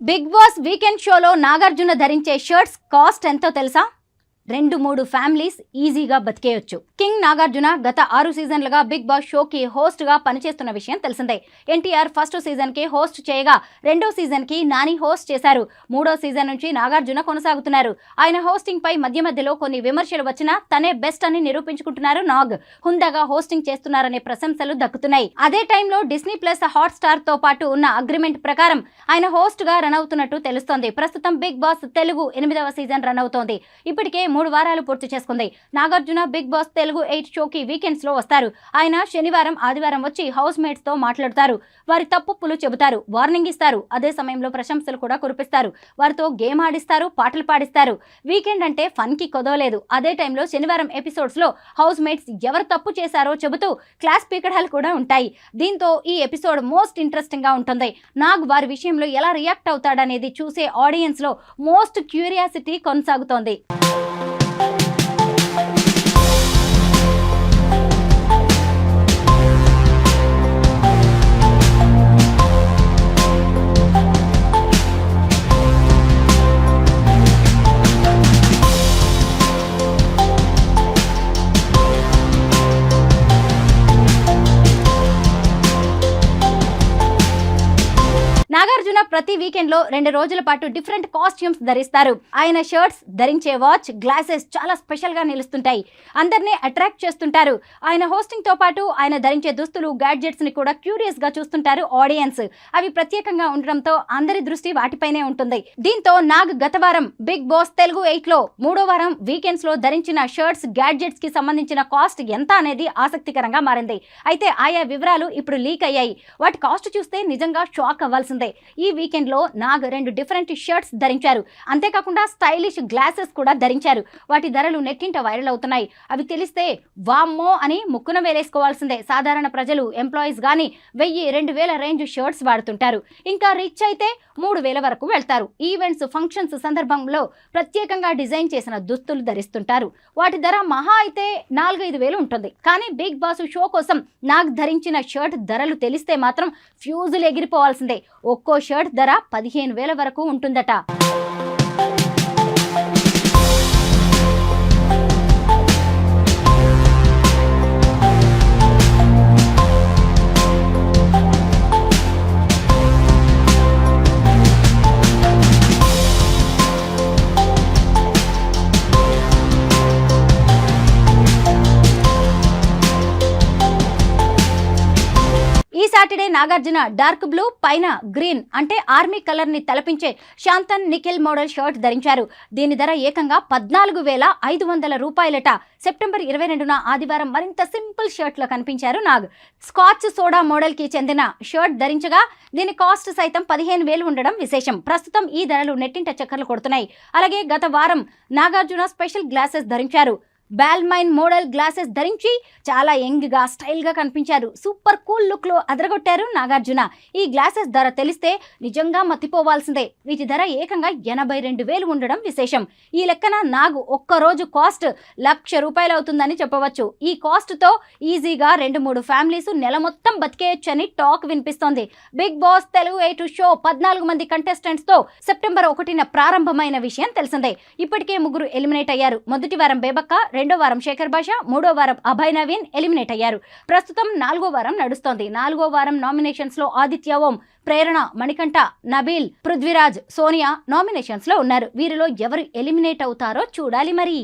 Big boss weekend షోలో నాగార్జున ధరించే shirts cost ఎంతో తెలుసా? 2-3 ఫ్యామిలీస్ ఈజీగా బతికేయొచ్చు. కింగ్ నాగార్జున గత 6 సీజన్లుగా బిగ్ బాస్ షోకి హోస్ట్ గా పనిచేస్తున్న విషయం తెలిసిందే. ఎన్టీఆర్ ఫస్ట్ సీజన్ కి హోస్ట్ చేయగా 2వ సీజన్ కి నాని హోస్ట్ చేశారు. 3వ సీజన్ నుంచి నాగార్జున కొనసాగుతున్నారు. ఆయన హోస్టింగ్ పై మధ్యలో కొన్ని విమర్శలు వచ్చినా తనే బెస్ట్ అని నిరూపించుకుంటున్నారు. నాగ్ హుందాగా హోస్టింగ్ చేస్తున్నారనే ప్రశంసలు దక్కుతున్నాయి. అదే టైంలో డిస్నీ ప్లస్ హాట్ స్టార్ తో పాటు ఉన్న అగ్రిమెంట్ ప్రకారం ఆయన హోస్ట్ గా రన్ అవుతున్నట్టు తెలుస్తోంది. ప్రస్తుతం బిగ్ బాస్ తెలుగు 8వ సీజన్ రన్ అవుతోంది. ఇప్పటికే 3 వారాలు పూర్తి చేసుకుంది. నాగార్జున బిగ్ బాస్ తెలుగు 8 షోకి వీకెండ్స్ లో వస్తారు. ఆయన శనివారం ఆదివారం వచ్చి హౌస్ మేట్స్ తో మాట్లాడతారు. వారి తప్పులు చెబుతారు, వార్నింగ్ ఇస్తారు. అదే సమయంలో ప్రశంసలు కూడా కురిపిస్తారు. వారితో గేమ్ ఆడిస్తారు, పాటలు పాడిస్తారు. వీకెండ్ అంటే ఫన్ కి కొదవలేదు. అదే టైంలో శనివారం ఎపిసోడ్స్ లో హౌస్ మేట్స్ ఎవరు తప్పు చేశారో చెబుతూ క్లాస్ పీకడాలు కూడా ఉంటాయి. దీంతో ఈ ఎపిసోడ్ మోస్ట్ ఇంట్రెస్టింగ్ గా ఉంటుంది. నాగ్ వారి విషయంలో ఎలా రియాక్ట్ అవుతాడనేది చూసే ఆడియన్స్ లో మోస్ట్ క్యూరియాసిటీ కొనసాగుతోంది. నాగార్జున ప్రతి వీకెండ్ లో 2 రోజుల పాటు డిఫరెంట్ కాస్ట్యూమ్స్ ధరిస్తారు. ఆయన షర్ట్స్, ధరించే వాచ్, గ్లాసెస్ చాలా స్పెషల్ గా నిలుస్తుంటాయి. అందరినీ అట్రాక్ట్ చేస్తుంటారు. ఆయన హోస్టింగ్ తో పాటు ఆయన ధరించే దుస్తులు, గ్యాడ్జెట్స్ ని కూడా క్యూరియస్ గా చూస్తుంటారు ఆడియన్స్. అవి ప్రత్యేకంగా ఉండడంతో అందరి దృష్టి వాటిపైనే ఉంటుంది. దీంతో నాగ్ గత వారం బిగ్ బాస్ తెలుగు 8 లో 3వ వారం వీకెండ్స్ లో ధరించిన షర్ట్స్, గ్యాడ్జెట్స్ కి సంబంధించిన కాస్ట్ ఎంత అనేది ఆసక్తికరంగా మారింది. అయితే ఆయా వివరాలు ఇప్పుడు లీక్ అయ్యాయి. వాటి కాస్ట్ చూస్తే నిజంగా షాక్ అవ్వాల్సిందే. ఈ వీకెండ్ లో నాగ్ 2 డిఫరెంట్ షర్ట్స్ ధరించారు. అంతేకాకుండా స్టైలిష్ గ్లాసెస్ కూడా ధరించారు. వాటి ధరలు నెట్టింట వైరల్ అవుతున్నాయి. అవి తెలిస్తే వామ్మో అని ముక్కున వేలేసుకోవాల్సిందే. సాధారణ ప్రజలు, ఎంప్లాయీస్ గానీ 1000-2000 రేంజ్ షర్ట్స్ వాడుతుంటారు. ఇంకా రిచ్ అయితే 3000 వరకు వెళ్తారు. ఈవెంట్స్, ఫంక్షన్స్ సందర్భంలో ప్రత్యేకంగా డిజైన్ చేసిన దుస్తులు ధరిస్తుంటారు. వాటి ధర మహా అయితే 4-5 వేలు ఉంటుంది. కానీ బిగ్ బాస్ షో కోసం నాగ్ ధరించిన షర్ట్ ధరలు తెలిస్తే మాత్రం ఫ్యూజులు ఎగిరిపోవాల్సిందే. ఒక్కో షర్ట్ ధర 15,000 వరకు ఉంటుందట. ఈ సాటర్డే నాగార్జున డార్క్ బ్లూ పైన గ్రీన్ అంటే ఆర్మీ కలర్ ని తలపించే శాంతన్ నిఖిల్ మోడల్ షర్ట్ ధరించారు. దీని ధర ఏకంగా 14,500 రూపాయలట. సెప్టెంబర్ 22న ఆదివారం మరింత సింపుల్ షర్ట్ లో కనిపించారు నాగ్. స్కాచ్ సోడా మోడల్ కి చెందిన షర్ట్ ధరించగా దీని కాస్ట్ సైతం 15,000 ఉండడం విశేషం. ప్రస్తుతం ఈ ధరలు నెట్టింట చక్కర్లు కొడుతున్నాయి. అలాగే గత వారం నాగార్జున స్పెషల్ గ్లాసెస్ ధరించారు. బాల్మైన్ మోడల్ గ్లాసెస్ ధరించి చాలా యంగ్ గా, స్టైల్ గా కనిపించారు. సూపర్ కూల్ లుక్ లో అదరగొట్టారు నాగార్జున. ఈ గ్లాసెస్ ధర తెలిస్తే నిజంగా మతిపోవాల్సిందే. వీటి ధర ఏకంగా 82,000 ఉండడం విశేషం. ఈ లెక్కన నాగ్ ఒక్కరోజు కాస్ట్ 1,00,000 రూపాయలు అవుతుందని చెప్పవచ్చు. ఈ కాస్ట్ తో ఈజీగా 2-3 ఫ్యామిలీస్ నెల మొత్తం బతికేయొచ్చని టాక్ వినిపిస్తోంది. బిగ్ బాస్ తెలుగు 8 షో 14 మంది కంటెస్టెంట్స్ తో సెప్టెంబర్ 1న ప్రారంభమైన విషయం తెలిసిందే. ఇప్పటికే 3 ఎలిమినేట్ అయ్యారు. మొదటి వారం బేబక్క, 2వ వారం శేఖర్ భాష, 3వ వారం అభయ్ నవీన్ ఎలిమినేట్ అయ్యారు. ప్రస్తుతం 4వ వారం నడుస్తోంది. 4వ వారం నామినేషన్స్ లో ఆదిత్య ఓం, ప్రేరణ, మణికంఠ, నబీల్, పృథ్వీరాజ్, సోనియా నామినేషన్స్ లో ఉన్నారు. వీరిలో ఎవరు ఎలిమినేట్ అవుతారో చూడాలి మరి.